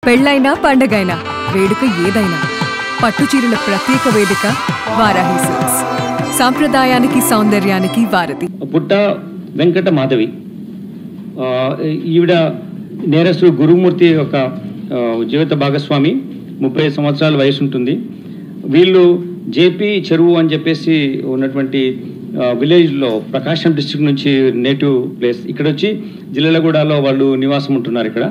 పెళ్ళైనా పండగైనా వేడుక ఏదైనా పట్టుచీరల ప్రత్యేక వేదిక వారాహి సిల్క్స్. సాంప్రదాయానికి సౌందర్యానికి వారధి. పుట్ట వెంకట మాధవి ఈవిడ నేరస్తుడు గురుమూర్తి యొక్క జీవిత భాగస్వామి. 30 సంవత్సరాల వయసు ఉంటుంది. వీళ్ళు జేపీ చెరువు అని చెప్పేసి ఉన్నటువంటి విలేజ్లో ప్రకాశం డిస్ట్రిక్ట్ నుంచి నేటివ్ ప్లేస్. ఇక్కడ వచ్చి జిల్లెలగూడలో వాళ్ళు నివాసం ఉంటున్నారు ఇక్కడ.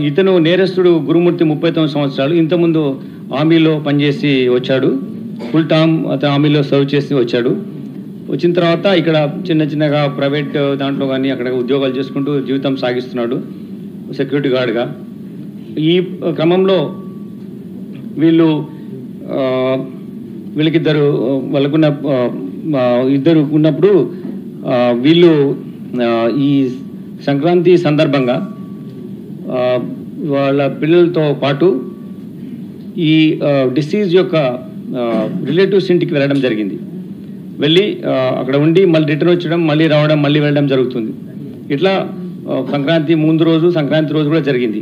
ఇతను నేరస్తుడు గురుమూర్తి 39 సంవత్సరాలు. ఇంతకుముందు ఆర్మీలో పనిచేసి వచ్చాడు. ఫుల్ టర్మ్ అతను ఆర్మీలో సర్వ్ చేసి వచ్చాడు. వచ్చిన తర్వాత ఇక్కడ చిన్నగా ప్రైవేట్ దాంట్లో కానీ అక్కడ ఉద్యోగాలు చేసుకుంటూ జీవితం సాగిస్తున్నాడు సెక్యూరిటీ గార్డ్గా. ఈ క్రమంలో వీళ్ళకిద్దరు వాళ్ళకున్న ఇద్దరు ఉన్నప్పుడు వీళ్ళు ఈ సంక్రాంతి సందర్భంగా వాళ్ళ పిల్లలతో పాటు ఈ డిసీజ్ యొక్క రిలేటివ్స్ ఇంటికి వెళ్ళడం జరిగింది. వెళ్ళి అక్కడ ఉండి మళ్ళీ రిటర్న్ వచ్చడం, మళ్ళీ రావడం, మళ్ళీ వెళ్ళడం జరుగుతుంది. ఇట్లా సంక్రాంతి ముందు రోజు, సంక్రాంతి రోజు కూడా జరిగింది.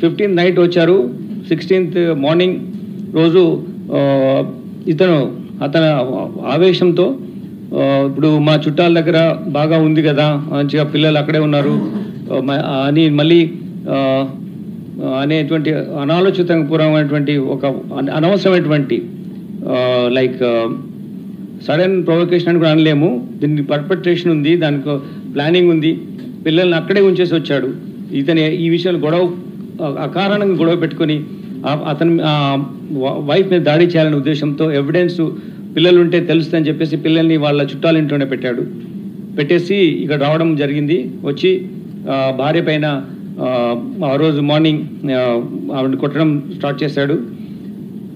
15th నైట్ వచ్చారు. 16th మార్నింగ్ రోజు అతను ఆవేశంతో ఇప్పుడు మా చుట్టాల దగ్గర బాగా ఉంది కదా, మంచిగా పిల్లలు అక్కడే ఉన్నారు అని మళ్ళీ అనేటువంటి అనాలోచితపూర్వమైనటువంటి ఒక అనవసరమైనటువంటి లైక్ సడన్ ప్రొవొకేషన్ అని కూడా అనలేము. దీనికి పర్పెట్రేషన్ ఉంది, దానికి ప్లానింగ్ ఉంది. పిల్లల్ని అక్కడే ఉంచేసి వచ్చాడు. ఇతను ఈ విషయాలు అకారణంగా గొడవ పెట్టుకొని అతను వైఫ్ మీద దాడి చేయాలనే ఉద్దేశంతో ఎవిడెన్స్ పిల్లలు ఉంటే తెలుస్తుందని చెప్పేసి పిల్లల్ని వాళ్ళ చుట్టాల ఇంట్లోనే పెట్టేసి ఇక్కడ రావడం జరిగింది. వచ్చి భార్య పైన ఆ రోజు మార్నింగ్ ఆవిడని కొట్టడం స్టార్ట్ చేశాడు.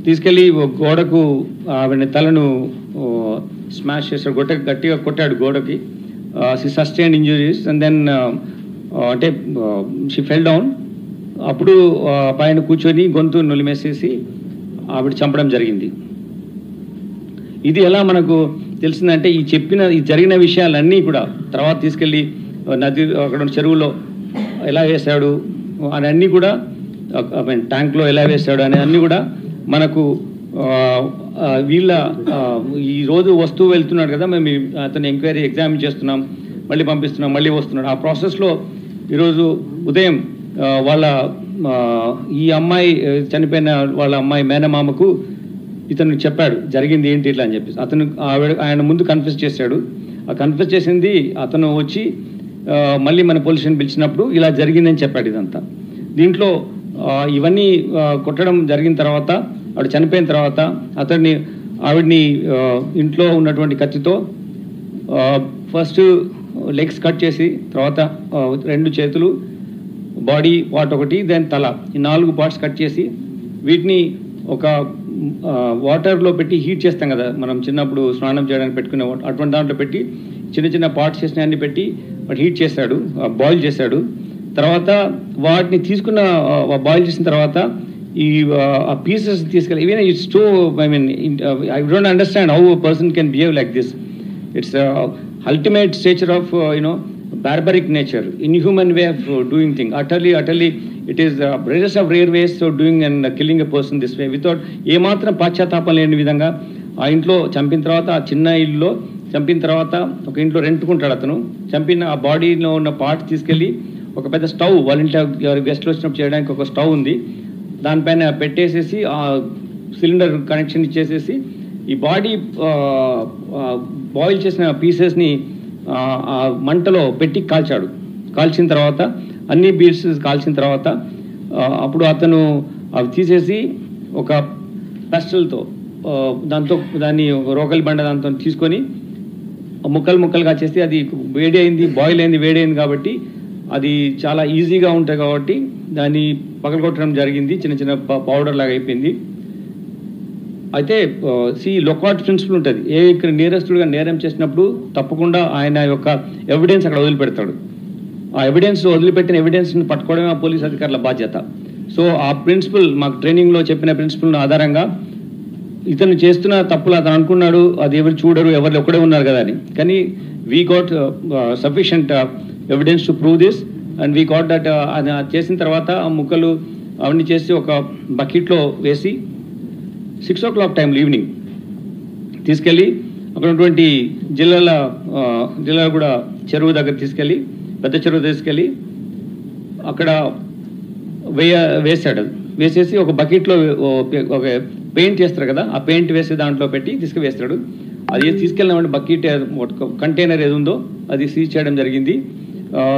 తీసుకెళ్ళి గోడకు ఆవిడ తలను స్మాష్ చేశాడు. గట్టిగా కొట్టాడు గోడకి. She sustained injuries and then అంటే షీ ఫెల్ డౌన్. అప్పుడు పైన కూర్చొని గొంతు నులిమేసేసి ఆవిడ చంపడం జరిగింది. ఇది ఎలా మనకు తెలిసిందంటే ఈ జరిగిన విషయాలన్నీ కూడా తర్వాత తీసుకెళ్ళి నది అక్కడ చెరువులో ఎలా వేశాడు అని అన్నీ కూడా, ట్యాంక్లో ఎలా వేశాడు అని అన్నీ కూడా మనకు వీళ్ళ ఈరోజు వస్తువు వెళ్తున్నాడు కదా, మేము అతను ఎంక్వైరీ ఎగ్జామిన్ చేస్తున్నాం, మళ్ళీ పంపిస్తున్నాం, మళ్ళీ వస్తున్నాడు. ఆ ప్రాసెస్లో ఈరోజు ఉదయం వాళ్ళ ఈ అమ్మాయి చనిపోయిన వాళ్ళ అమ్మాయి మేనమామకు ఇతను చెప్పాడు జరిగింది ఏంటి ఇట్లా అని చెప్పేసి. ఆయన ముందు కన్ఫెస్ చేశాడు. ఆ కన్ఫెస్ చేసింది అతను వచ్చి మళ్ళీ మన పోలీసుని పిలిచినప్పుడు ఇలా జరిగిందని చెప్పాడు ఇదంతా. దీంట్లో ఇవన్నీ కొట్టడం జరిగిన తర్వాత, ఆవిడ చనిపోయిన తర్వాత ఆవిడ్ని ఇంట్లో ఉన్నటువంటి కత్తితో ఫస్ట్ లెగ్స్ కట్ చేసి, తర్వాత 2 చేతులు, బాడీ పార్ట్ ఒకటి, దెన్ తల, ఈ 4 పార్ట్స్ కట్ చేసి వీటిని ఒక వాటర్లో పెట్టి హీట్ చేస్తాం కదా మనం చిన్నప్పుడు స్నానం చేయడానికి పెట్టుకునే అటువంటి దాంట్లో పెట్టి చిన్న పార్ట్స్ చేసిన అన్ని పెట్టి హీట్ చేశాడు, బాయిల్ చేశాడు. తర్వాత వాటిని తీసుకున్న బాయిల్ చేసిన తర్వాత ఈ పీసెస్ తీసుకెళ్ళి even it's two I don't understand how a person can behave like this. It's ultimate stature of barbaric nature, inhuman way of doing things. Utterly it is rarest of rare ways of doing and killing a person this way without ఏమాత్రం పాశ్చాత్తాపం లేని విధంగా. ఆ ఇంట్లో చంపిన తర్వాత, ఆ చిన్న ఇల్లులో చంపిన తర్వాత ఒక ఇంట్లో రెంట్కుంటాడు అతను. చంపిన ఆ బాడీలో ఉన్న పార్ట్ తీసుకెళ్ళి ఒక పెద్ద స్టవ్, వాళ్ళ ఇంట్లో గెస్ట్లు వచ్చినప్పుడు చేయడానికి ఒక స్టవ్ ఉంది, దానిపైన పెట్టేసేసి ఆ సిలిండర్ కనెక్షన్ ఇచ్చేసేసి ఈ బాడీ బాయిల్ చేసిన పీసెస్ని ఆ మంటలో పెట్టి కాల్చిన తర్వాత అన్ని పీసెస్ కాల్చిన తర్వాత అప్పుడు అతను అవి తీసేసి ఒక పెస్టల్తో దాన్ని రోకలి బండ దాంతో తీసుకొని ముక్కలుగా చేసి, అది బాయిల్ అయింది, వేడైంది కాబట్టి అది చాలా ఈజీగా ఉంటుంది కాబట్టి దాన్ని పగలగొట్టడం జరిగింది. చిన్న పౌడర్ లాగా అయిపోయింది. అయితే లొకాట్ ప్రిన్సిపల్ ఉంటుంది. ఇక్కడ నేరస్తుడిగా నేరం చేసినప్పుడు తప్పకుండా ఆయన యొక్క ఎవిడెన్స్ అక్కడ వదిలిపెడతాడు. ఆ వదిలిపెట్టిన ఎవిడెన్స్ని పట్టుకోవడమే ఆ పోలీస్ అధికారుల బాధ్యత. సో ఆ ప్రిన్సిపల్ మాకు ట్రైనింగ్లో చెప్పిన ప్రిన్సిపల్ ఆధారంగా ఇతను చేస్తున్న తప్పులు అతను అనుకున్నాడు, అది ఎవరు చూడరు, ఎవరు ఒక్కడే ఉన్నారు కదా అని. కానీ we got sufficient evidence to prove this and we got that. అది చేసిన తర్వాత ఆ ముక్కలు అవన్నీ చేసి ఒక బకెట్లో వేసి 6 o'clock టైంలో ఈవినింగ్ తీసుకెళ్ళి అక్కడ ఉన్నటువంటి జిల్లాల కూడా చెరువు దగ్గర తీసుకెళ్ళి, పెద్ద చెరువు తీసుకెళ్ళి అక్కడ వేసాడు. వేసేసి ఒక బకెట్లో ఒక పెయింట్ చేస్తారు కదా, ఆ పెయింట్ వేసి దాంట్లో పెట్టి తీసుకువేస్తాడు. అది తీసుకెళ్ళినామంటే బకెట్ కంటైనర్ ఏది ఉందో అది సీజ్ చేయడం జరిగింది.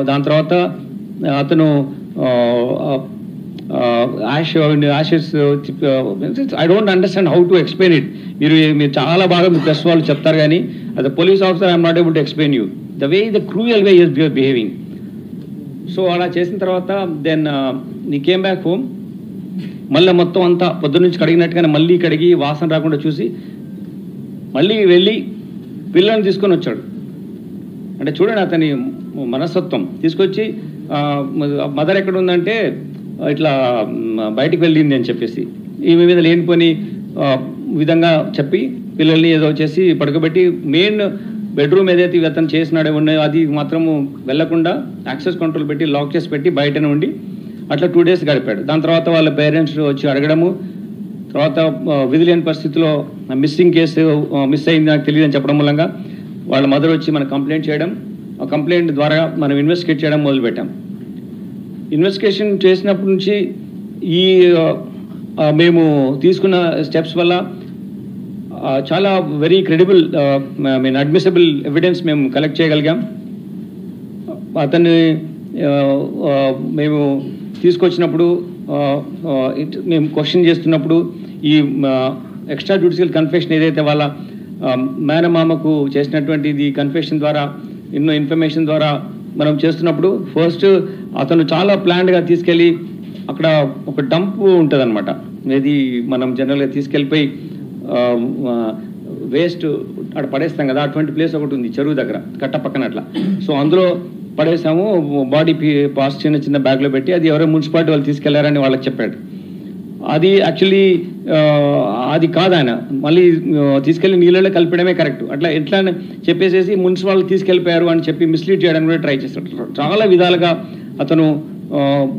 దాని తర్వాత అతను Ashes I don't understand how to explain it. మీరు చాలా బాగా మీ ప్రెస్ వాళ్ళు చెప్తారు కానీ అది police officer I'm not able to explain you the way the cruel way your behaving. So అలా చేసిన తర్వాత దెన్ నీ కేమ్ బ్యాక్ హోమ్. మళ్ళీ మొత్తం అంతా పొద్దున్న నుంచి కడిగినట్టుగానే మళ్ళీ కడిగి వాసన రాకుండా చూసి మళ్ళీ వెళ్ళి పిల్లల్ని తీసుకొని వచ్చాడు. అంటే చూడండి అతని మనస్తత్వం. తీసుకొచ్చి మదర్ ఎక్కడ ఉందంటే ఇట్లా బయటికి వెళ్ళింది అని చెప్పేసి ఈమె మీద లేనిపోని విధంగా చెప్పి పిల్లల్ని ఏదో చేసి పడుకోబెట్టి మెయిన్ బెడ్రూమ్ ఏదైతే అతను చేసినాడే ఉన్నాయో అది మాత్రము వెళ్లకుండా యాక్సెస్ కంట్రోల్ పెట్టి లాక్ చేసి పెట్టి బయటనే ఉండి అట్లా 2 days గడిపాడు. దాని తర్వాత వాళ్ళ పేరెంట్స్ వచ్చి అడగడము, తర్వాత విధి లేని పరిస్థితిలో మిస్సింగ్ కేసు మిస్ అయింది నాకు తెలియదు అని చెప్పడం మూలంగా వాళ్ళ మదర్ వచ్చి మనకు కంప్లైంట్ చేయడం, ఆ కంప్లైంట్ ద్వారా మనం ఇన్వెస్టిగేట్ చేయడం మొదలుపెట్టాం. ఇన్వెస్టిగేషన్ చేసినప్పటి నుంచి ఈ మేము తీసుకున్న స్టెప్స్ వల్ల చాలా వెరీ క్రెడిబుల్ అడ్మిసిబుల్ ఎవిడెన్స్ మేము కలెక్ట్ చేయగలిగాం. అతన్ని మేము తీసుకొచ్చినప్పుడు మేము క్వశ్చన్ చేస్తున్నప్పుడు ఈ ఎక్స్ట్రా జ్యుడిషియల్ కన్ఫెషన్ ఏదైతే వాళ్ళ మేనమామకు చేసినటువంటిది కన్ఫెషన్ ద్వారా ఎన్నో ఇన్ఫర్మేషన్ ద్వారా మనం చేస్తున్నప్పుడు ఫస్ట్ అతను చాలా ప్లాన్డ్గా తీసుకెళ్ళి అక్కడ ఒక డంప్ ఉంటుంది అనమాట. ఇది మనం జనరల్గా తీసుకెళ్ళిపోయి వేస్ట్ అక్కడ పడేస్తాం కదా, అటువంటి ప్లేస్ ఒకటి ఉంది చెరువు దగ్గర కట్ట పక్కన అట్లా. సో అందులో పడేసాము, బాడీ పాస్ చిన్న బ్యాగ్లో పెట్టి అది ఎవరో మున్సిపాలిటీ వాళ్ళు తీసుకెళ్లారని వాళ్ళకి చెప్పాడు. అది యాక్చువల్లీ అది కాదు, ఆయన మళ్ళీ తీసుకెళ్లి నీళ్ళలో కలిపడమే కరెక్ట్. అట్లా ఎట్లా చెప్పేసేసి మున్సిపాలిటీ తీసుకెళ్ళిపోయారు అని చెప్పి మిస్లీడ్ చేయడానికి కూడా ట్రై చేస్తాడు. చాలా విధాలుగా అతను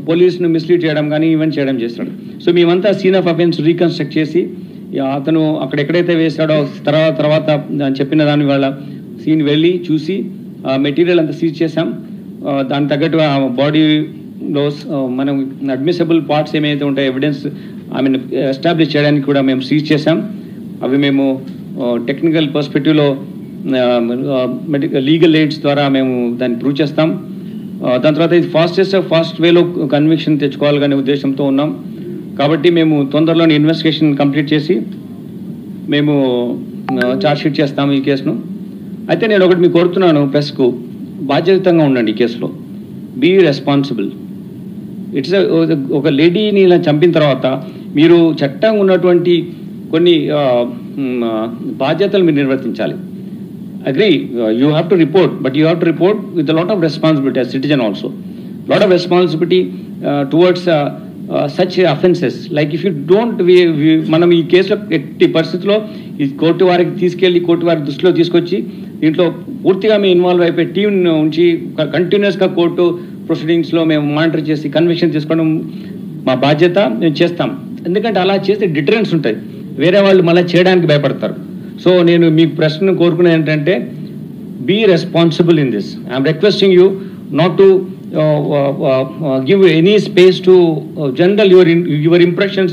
పోలీసును మిస్లీడ్ చేయడం కానీ ఈవెంట్ చేయడం చేస్తాడు. సో మేమంతా సీన్ ఆఫ్ అఫెన్స్ రీకన్స్ట్రక్ట్ చేసి అతను అక్కడ ఎక్కడైతే వేసాడో తర్వాత చెప్పిన దాని వాళ్ళ సీన్ వెళ్ళి చూసి మెటీరియల్ అంతా సీజ్ చేసాం. దానికి తగ్గట్టుగా బాడీలో మనం అడ్మిసిబుల్ పార్ట్స్ ఏమైతే ఉంటాయో ఎవిడెన్స్ ఎస్టాబ్లిష్ చేయడానికి కూడా మేము సీజ్ చేసాం. అవి మేము టెక్నికల్ పర్స్పెక్టివ్లో లీగల్ ఎయిడ్స్ ద్వారా మేము దాన్ని ప్రూవ్ చేస్తాం. దాని తర్వాత ఇది ఫాస్ట్ వేలో కన్విక్షన్ తెచ్చుకోవాలనే ఉద్దేశంతో ఉన్నాం. కాబట్టి మేము తొందరలోనే ఇన్వెస్టిగేషన్ కంప్లీట్ చేసి మేము ఛార్జ్షీట్ చేస్తాము ఈ కేసును. అయితే నేను ఒకటి మీకు కోరుతున్నాను, ప్రెస్కు బాధ్యతంగా ఉండండి ఈ కేసులో, బీ రెస్పాన్సిబుల్. ఇట్స్ ఒక లేడీని ఇలా చంపిన తర్వాత మీరు చట్టంగా ఉన్నటువంటి కొన్ని బాధ్యతలు మీరు నిర్వర్తించాలి. Agree, you have to report, but you have to report with lot of responsibility as citizen also, lot of responsibility towards such offences. Like if you don't మనం ఈ కేసులో ఎట్టి పరిస్థితుల్లో ఈ కోర్టు వారికి తీసుకెళ్ళి కోర్టు వారి దృష్టిలో తీసుకొచ్చి దీంట్లో పూర్తిగా మేము ఇన్వాల్వ్ అయిపోయి టీం ఉంచి కంటిన్యూస్గా కోర్టు ప్రొసీడింగ్స్లో మేము మానిటర్ చేసి కన్విక్షన్ తీసుకోవడం మా బాధ్యత, మేము చేస్తాం. ఎందుకంటే అలా చేస్తే డిటరెన్స్ ఉంటాయి, వేరే వాళ్ళు మళ్ళీ చేయడానికి భయపడతారు. సో నేను మీ ప్రశ్న కోరుకునేది ఏంటంటే be responsible in this. I'm requesting you not to give any space to general your impressions,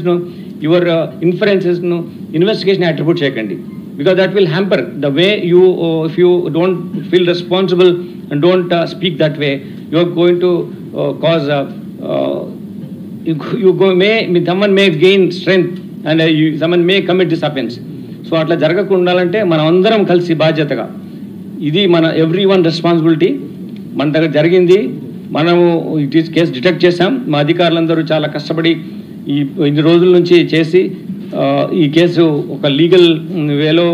your inferences, investigation attribute cheyakandi, because that will hamper the way you if you don't feel responsible and don't speak that way, you are going to cause someone may gain strength and someone may commit this offense. So atla jaragakunda undalanటే మనం అందరం కలిసి బాధ్యతగా, ఇది మన everyone responsibility. మన దగ్గర జరిగింది, మనము కేసు డిటెక్ట్ చేశాం. మా అధికారులందరూ చాలా కష్టపడి ఇన్ని రోజుల నుంచి చేసి ఈ కేసు ఒక లీగల్ వేలో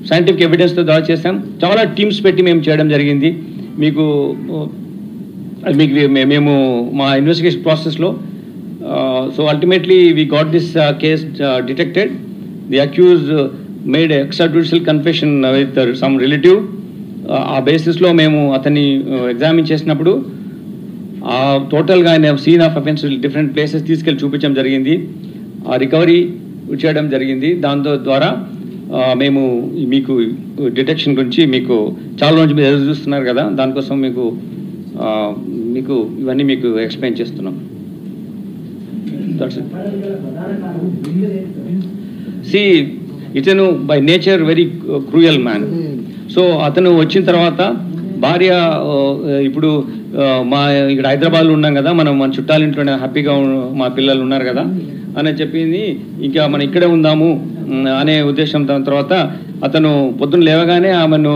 సైంటిఫిక్ ఎవిడెన్స్తో దాడి చేశాం. చాలా టీమ్స్ పెట్టి మేము చేయడం జరిగింది. మీకు మేము మా ఇన్వెస్టిగేషన్ ప్రాసెస్లో so ultimately we got this case detected. The accused made extra judicial confession with some relative. ఆ బేసిస్లో మేము అతన్ని ఎగ్జామిన్ చేసినప్పుడు టోటల్గా ఆయన scene of offence different places తీసుకెళ్ళి చూపించడం జరిగింది. ఆ రికవరీ చేయడం జరిగింది. దాంతో ద్వారా మేము మీకు డిటెక్షన్ గురించి మీకు చాలా రోజు మీరు ఎదురు చూస్తున్నారు కదా, దానికోసం మీకు ఇవన్నీ మీకు ఎక్స్ప్లెయిన్ చేస్తున్నాం. సి ఇతను by nature very cruel man. So అతను వచ్చిన తర్వాత భార్య ఇప్పుడు ఇక్కడ హైదరాబాద్లో ఉన్నాం కదా, మన చుట్టాలింట్లోనే హ్యాపీగా మా పిల్లలు ఉన్నారు కదా అని చెప్పింది. ఇంకా మనం ఇక్కడే ఉందాము అనే ఉద్దేశం. దాని తర్వాత అతను పొద్దున్న లేవగానే ఆమెను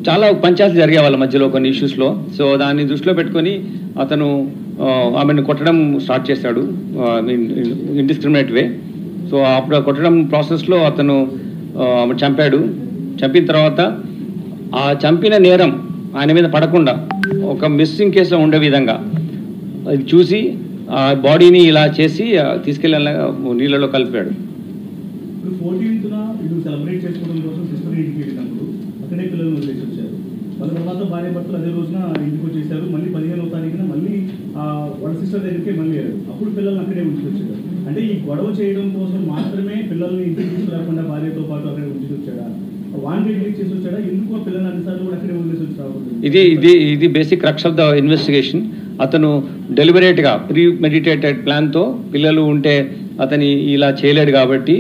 చాలా పంచాయతీలు జరిగే వాళ్ళ మధ్యలో కొన్ని ఇష్యూస్లో. సో దాన్ని దృష్టిలో పెట్టుకొని అతను ఆమెను కొట్టడం స్టార్ట్ చేశాడు ఇండిస్క్రిమినేట్ వే. సో అప్పుడు కొట్టడం ప్రాసెస్లో అతను చంపాడు. చంపిన తర్వాత ఆ చంపిన నేరం ఆయన మీద పడకుండా ఒక మిస్సింగ్ కేసులో ఉండే విధంగా అది చూసి ఆ బాడీని ఇలా చేసి తీసుకెళ్ళి నీళ్ళలో కలిపాడు. సెలబ్రేట్ చేసుకోవడం కోసం సిస్టర్ ఇంటికి వెళ్ళినప్పుడు అక్కడే పిల్లలు వదిలేసి వచ్చారు. వాళ్ళ తర్వాత భార్య భర్తలు అదే రోజున ఇంటికి వచ్చేసారు. మళ్ళీ 15వ తారీఖున మళ్ళీ వాళ్ళ సిస్టర్ దగ్గరికి మళ్ళీ వెళ్ళారు. అప్పుడు పిల్లల్ని అక్కడే ఉంచుకొచ్చాడు. అంటే ఈ గొడవ చేయడం కోసం మాత్రమే పిల్లల్ని ఇంటికి తీసుకురాకుండా భార్యతో పాటు అక్కడే ఉంచుకొచ్చాడా, వాడిని రిలీజ్ చేసి వచ్చాడా, ఎందుకు ఆ పిల్లల్ని అన్నిసార్లు కూడా అక్కడే వదిలేసి వచ్చి రావద్దు? ఇది basic crux of the investigation. అతను డెలిబరేట్గా ప్రీమెడిటేటెడ్ ప్లాన్తో పిల్లలు ఉంటే అతని ఇలా చేయలేడు కాబట్టి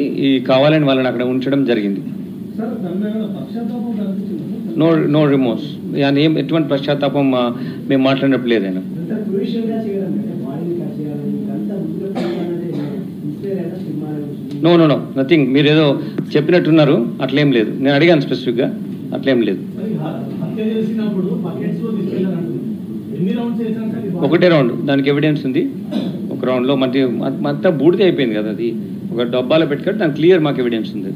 కావాలని వాళ్ళని అక్కడ ఉంచడం జరిగింది. నో రిమోర్స్, ఎటువంటి పశ్చాత్తాపం మేము మాట్లాడినప్పుడు లేదైనా. No nothing. మీరు ఏదో చెప్పినట్టున్నారు, అట్లేం లేదు. నేను అడిగాను స్పెసిఫిక్గా, అట్లేం లేదు. ఒకటే రౌండ్, దానికి ఎవిడెన్స్ ఉంది. ఒక రౌండ్లో అంతా బూడిద అయిపోయింది కదా, అది ఒక డబ్బాలో పెట్టుకొని దానికి క్లియర్ మాకు ఎవిడెన్స్ ఉంది.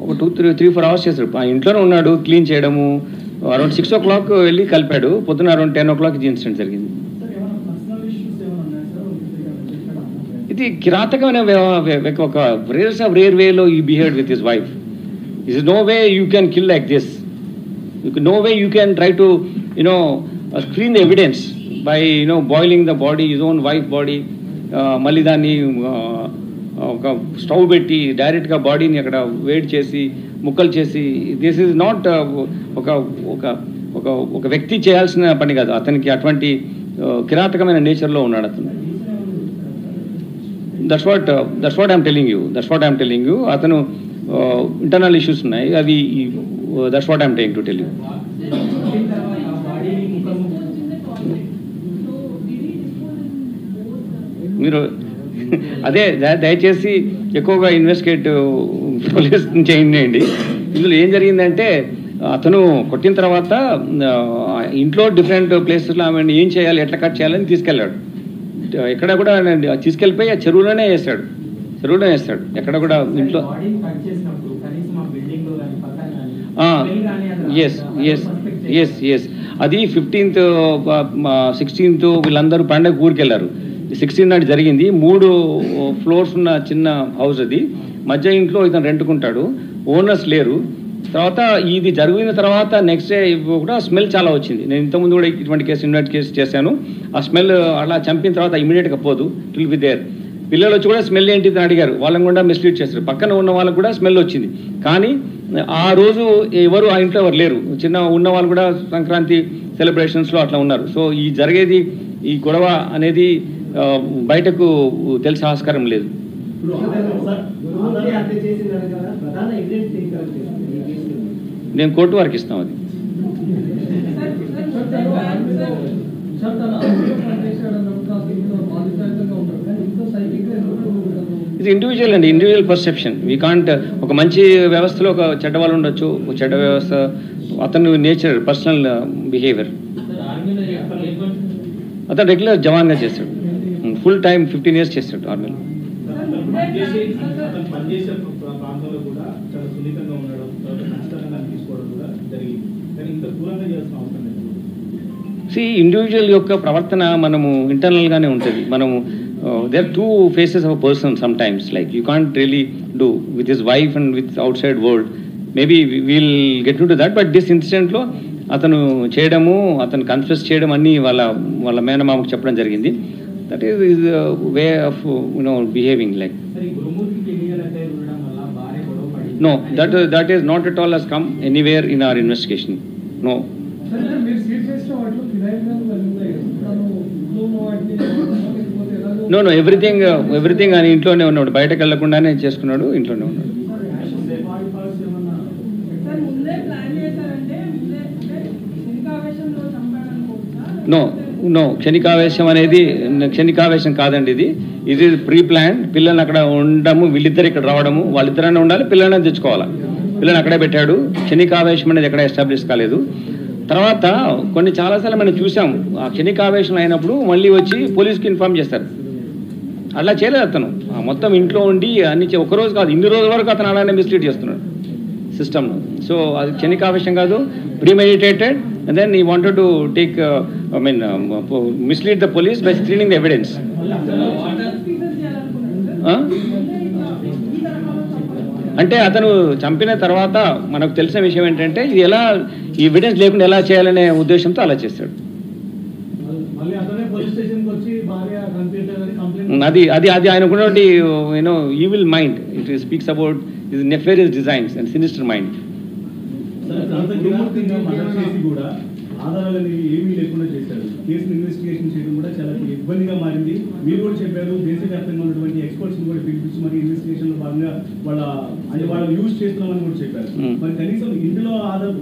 ఒక 2-3-4 అవర్స్ చేశాడు. ఆ ఇంట్లోనే ఉన్నాడు, క్లీన్ చేయడము. అరౌండ్ 6 o'clock వెళ్ళి కలిపాడు. పొద్దున అరౌండ్ 10 o'clock ఇది ఇన్సిడెంట్ జరిగింది. ఇది కిరాతకమైన ఒక రేర్ వేలో ఈ behaved with his wife. Is no way you can kill like this. No way you can try to screen the evidence by boiling the body, his own wife body, మళ్ళీ దాన్ని ఒక stove పెట్టి డైరెక్ట్గా బాడీని అక్కడ వేడి చేసి ముక్కలు చేసి, దిస్ ఈజ్ నాట్ ఒక వ్యక్తి చేయాల్సిన పని కాదు. అతనికి అటువంటి కిరాతకమైన నేచర్లో ఉన్నాడు అతను. That's what I'm telling you. అతను ఇంటర్నల్ ఇష్యూస్ ఉన్నాయి, అవి that's what I'm trying to tell you. మీరు అదే దయచేసి ఎక్కువగా ఇన్వెస్టిగేట్ పోలీస్ చేయండి. ఇందులో ఏం జరిగిందంటే అతను కొట్టిన తర్వాత ఇంట్లో డిఫరెంట్ ప్లేసెస్లో ఆమె ఏం చేయాలి, ఎట్లా కట్ చేయాలని తీసుకెళ్ళాడు. ఎక్కడ కూడా తీసుకెళ్ళిపోయి ఆ చెరువులోనే వేస్తాడు. ఎక్కడ కూడా ఇంట్లో. ఎస్ అది 15th 16th వీళ్ళందరూ పండగ ఊరికెళ్ళారు. 16 నాడు జరిగింది. 3 floors ఉన్న చిన్న హౌస్ అది. మధ్య ఇంట్లో ఇతను రెంట్కుంటాడు, ఓనర్స్ లేరు. తర్వాత ఇది జరిగిన తర్వాత నెక్స్ట్ డే కూడా స్మెల్ చాలా వచ్చింది. నేను ఇంతకుముందు కూడా ఇటువంటి కేసు చేశాను. ఆ స్మెల్ అలా చంపిన తర్వాత ఇమీడియట్గా పోదు, ఇట్ విల్ బి దేర్. పిల్లలు వచ్చి కూడా స్మెల్ ఏంటి అని అడిగారు, వాళ్ళని కూడా మిస్లీడ్ చేస్తారు. పక్కన ఉన్న వాళ్ళకు కూడా స్మెల్ వచ్చింది. కానీ ఆ రోజు ఎవరు ఆ ఇంట్లో ఎవరు లేరు. చిన్న ఉన్న వాళ్ళు కూడా సంక్రాంతి సెలబ్రేషన్స్లో అట్లా ఉన్నారు. సో ఈ గొడవ అనేది బయటకు తెలిసే ఆస్కారం లేదు. నేను కోర్టు వారికి ఇస్తాం అది. ఇది ఇండివిజువల్ పర్సెప్షన్. We can't. ఒక మంచి వ్యవస్థలో ఒక చెడ్డ వాళ్ళు ఉండొచ్చు, ఒక చెడ్డ వ్యవస్థ అతను నేచర్, పర్సనల్ బిహేవియర్. అతను రెగ్యులర్ జవాన్గా చేస్తాడు, ఫుల్ టైం 15 years చేస్తాడు ఆర్మీలో. ఇండివిజువల్ యొక్క ప్రవర్తన మనము ఇంటర్నల్గానే ఉంటుంది. మనము there are two faces of a person sometimes, like you can't really do with his wife and with outside world. Maybe we'll get to that. But this ఇన్సిడెంట్లో అతను చేయడము, అతను కన్ఫెస్ చేయడం అన్నీ వాళ్ళ మేనమామకు చెప్పడం జరిగింది. That is way of behaving like. No, that is not at all has come anywhere in our investigation. No. No, everything అని ఇంట్లోనే ఉన్నాడు, బయటకు వెళ్ళకుండానే చేసుకున్నాడు, ఇంట్లోనే ఉన్నాడు. నో క్షణికావేశం కాదండి ఇది ప్రీ ప్లాన్. పిల్లల్ని అక్కడ ఉండము, వీళ్ళిద్దరు ఇక్కడ రావడము, వాళ్ళిద్దరైనా ఉండాలి, పిల్లల్ని తెచ్చుకోవాలి. పిల్లల్ని అక్కడే పెట్టాడు. క్షణికావేశం అనేది ఎక్కడ ఎస్టాబ్లిష్ కాలేదు. తర్వాత చాలాసార్లు మనం చూసాం, ఆ క్షణికావేశం అయినప్పుడు మళ్ళీ వచ్చి పోలీస్కి ఇన్ఫార్మ్ చేస్తారు. అలా చేయలేదు అతను, మొత్తం ఇంట్లో ఉండి అన్ని ఒకరోజు కాదు, ఇన్ని రోజుల వరకు అతను అలానే మిస్లీడ్ చేస్తున్నాడు సిస్టమ్ను. సో అది క్షణికావేశం కాదు, premeditated. And then he wanted to take, mislead the police by screening the evidence. అంటే అతను చంపిన తర్వాత మనకు తెలిసిన విషయం ఏంటంటే ఇది ఎలా ఈ ఎవిడెన్స్ లేకుండా ఎలా చేయాలనే ఉద్దేశంతో అలా చేశాడు. అది ఆయనకున్నటువంటి evil mind. It speaks about his Nefarious designs and sinister mind. ఆధారాలు ఏమీ లేకుండా చేశారు. కేసును ఇన్వెస్టిగేషన్ చేయడం కూడా చాలా ఇబ్బందిగా మారింది. మీరు కూడా చెప్పారు, దేశవ్యాప్తంగా ఉన్నటువంటి ఎక్స్పర్ట్స్ కూడా పిలిపించి మరి ఇన్వెస్టిగేషన్ లో భాగంగా వాళ్ళు యూజ్ చేస్తున్నామని కూడా చెప్పారు. మరి కనీసం ఇందులో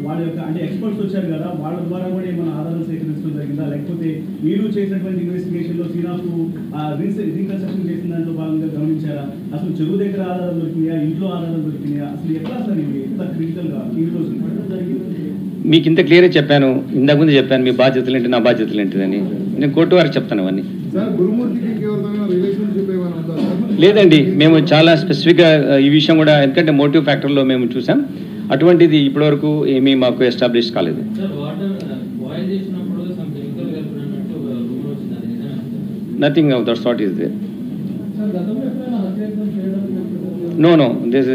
వాళ్ళ యొక్క ఎక్స్పర్ట్స్ వచ్చారు కదా, వాళ్ళ ద్వారా కూడా ఏమైనా ఆధారాలు సేకరించడం జరిగిందా, లేకపోతే మీరు చేసినటువంటి ఇన్వెస్టిగేషన్ లో సీనాకు రీకన్స్ట్రక్షన్ చేసిన దాంట్లో భాగంగా గమనించారా? అసలు చెరువు దగ్గర ఆధారాలు దొరికినాయా, ఇంట్లో ఆధారాలు దొరికినాయా? అసలు ఎట్లా సార్ ఇవి ఎంత క్రిటికల్ గా ఈ రోజు జరిగింది? మీకు ఇంత క్లియర్గా చెప్పాను, ఇంతకు ముందు చెప్పాను మీ బాధ్యతలు ఏంటి, నా బాధ్యతలు ఏంటిదని. నేను కోర్టు వారికి చెప్తాను అవన్నీ. లేదండి, మేము చాలా స్పెసిఫిక్గా ఈ విషయం కూడా, ఎందుకంటే మోటివ్ ఫ్యాక్టర్లో మేము చూసాం, అటువంటిది ఇప్పటివరకు ఏమీ మాకు ఎస్టాబ్లిష్ కాలేదు. Nothing of that sort is there. No this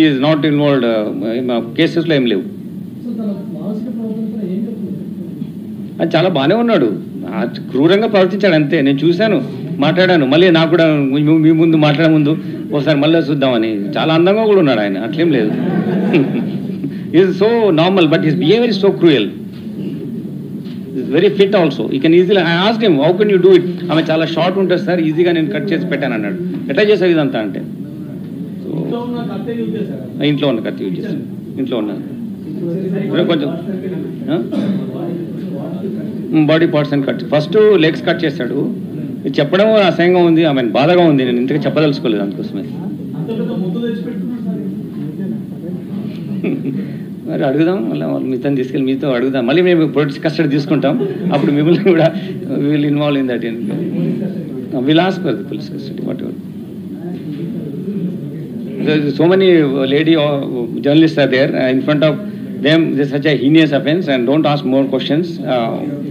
is not involved. కేసెస్లో ఏం లేవు. అది చాలా బాగానే ఉన్నాడు, క్రూరంగా ప్రవర్తించాడు అంతే. నేను చూశాను, మాట్లాడాను, మళ్ళీ నాకు కూడా మీ ముందు మాట్లాడే ముందు ఒకసారి మళ్ళీ చూద్దామని. చాలా అందంగా కూడా ఉన్నాడు ఆయన, అట్లేం లేదు. Is so normal, but his behaviour is so cruel. Is very fit also. You can easily, I asked him how can you do it. ఆమె చాలా షార్ట్ ఉంటుంది సార్, ఈజీగా నేను కట్ చేసి పెట్టాను అన్నాడు. ఎట్లా చేసావు ఇదంతా అంటే, ఇంట్లో ఉన్న కత్తి యూజ్ చేశాను, ఇంట్లో ఉన్నాను. కొంచెం బాడీ పార్ట్స్ అని కట్, ఫస్ట్ లెగ్స్ కట్ చేశాడు. చెప్పడం అసహ్యంగా ఉంది, ఆమె బాధగా ఉంది. నేను ఇంతగా చెప్పదలుచుకోలేదు అందుకోసమే. మరి అడుగుదాం, మళ్ళీ మీతో తీసుకెళ్ళి మీతో అడుగుదాం, మళ్ళీ మేము పొలిటిక్స్ కస్టడీ తీసుకుంటాం, అప్పుడు మిమ్మల్ని కూడా will involve in that. Will ask for the police custody what ever. So many lady journalists are there in front of them. This is such a heinous offense, and don't ask more questions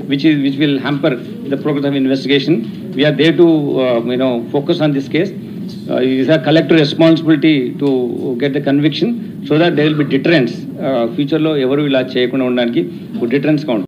which will hamper the progress of investigation. We are there to focus on this case. It is a collective responsibility to get the conviction so that there will be deterrence. Future lo evaru ila cheyakunda undaniki deterrence count.